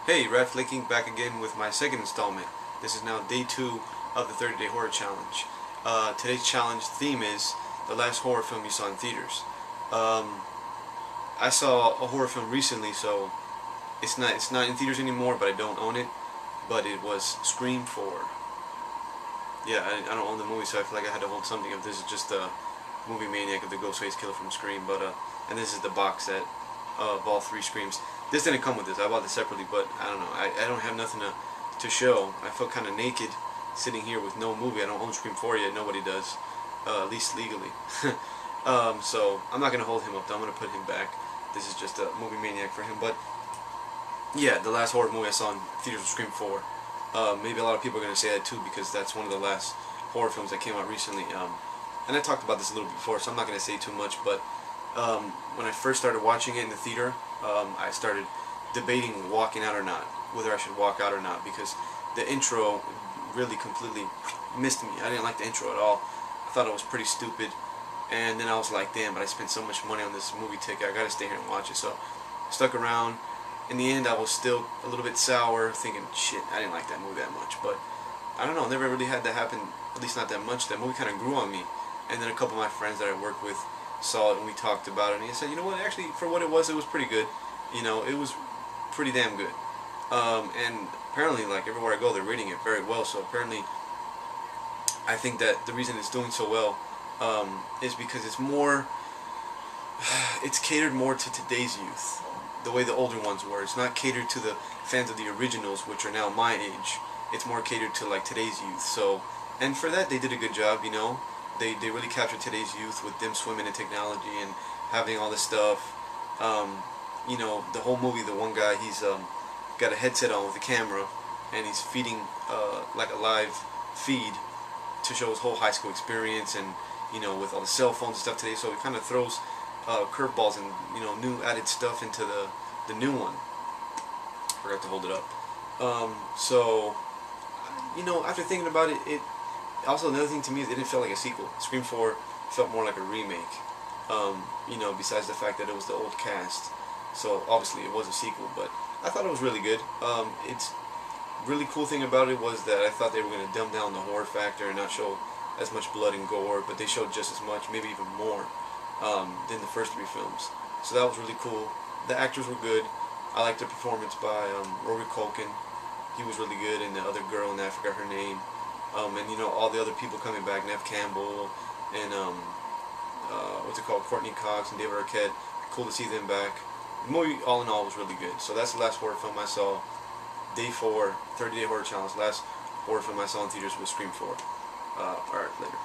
Hey, RADFLIKINC back again with my second installment. This is now day 2 of the 30-day horror challenge. Today's challenge theme is the last horror film you saw in theaters. I saw a horror film recently, so it's not in theaters anymore, but I don't own it. But it was Scream 4. Yeah, I don't own the movie, so I feel like I had to hold something. If this is just a movie maniac of the Ghostface Killer from Scream, and this is the box set of all 3 Screams. This didn't come with this. I bought this separately, but I don't know. I don't have nothing to show. I felt kind of naked sitting here with no movie. I don't own Scream 4 yet. Nobody does, at least legally. So I'm not gonna hold him up. Though. I'm gonna put him back. This is just a movie maniac for him. But yeah, the last horror movie I saw in theaters was Scream 4. Maybe a lot of people are gonna say that too because that's one of the last horror films that came out recently. And I talked about this a little bit before, so I'm not gonna say too much. But when I first started watching it in the theater, I started debating walking out or not, whether I should walk out or not, because the intro really completely missed me. I didn't like the intro at all. I thought it was pretty stupid, and then I was like, damn, but I spent so much money on this movie ticket, I gotta stay here and watch it. So I stuck around. In the end, I was still a little bit sour, thinking, shit, I didn't like that movie that much. But I don't know, never really had that happen, at least not that much. That movie kind of grew on me, and then a couple of my friends that I work with saw it and we talked about it, and he said, you know what, actually for what it was pretty good. You know, it was pretty damn good. And apparently, like, everywhere I go, they're rating it very well. So apparently, I think that the reason it's doing so well is because it's more, it's catered more to today's youth, the way the older ones were. It's not catered to the fans of the originals, which are now my age. It's more catered to like today's youth. So, and for that they did a good job. You know, they really captured today's youth with them swimming in technology and having all this stuff. You know, the whole movie, the one guy, he's got a headset on with a camera, and he's feeding like a live feed to show his whole high school experience, and you know, with all the cell phones and stuff today. So it kind of throws curveballs and, you know, new added stuff into the new one. Forgot to hold it up. So, you know, after thinking about it, also another thing to me is it didn't feel like a sequel. Scream 4 felt more like a remake. You know, besides the fact that it was the old cast. So obviously it was a sequel, but I thought it was really good. It's really cool thing about it was that I thought they were going to dumb down the horror factor and not show as much blood and gore, but they showed just as much, maybe even more, than the first 3 films. So that was really cool. The actors were good. I liked the performance by Rory Culkin. He was really good, and the other girl, and I forgot her name. And you know, all the other people coming back, Neve Campbell and what's it called, Courtney Cox and David Arquette. Cool to see them back. The movie, all in all, was really good. So that's the last horror film I saw. Day 4, 30-day horror challenge. Last horror film I saw in theaters was Scream 4. Alright, later.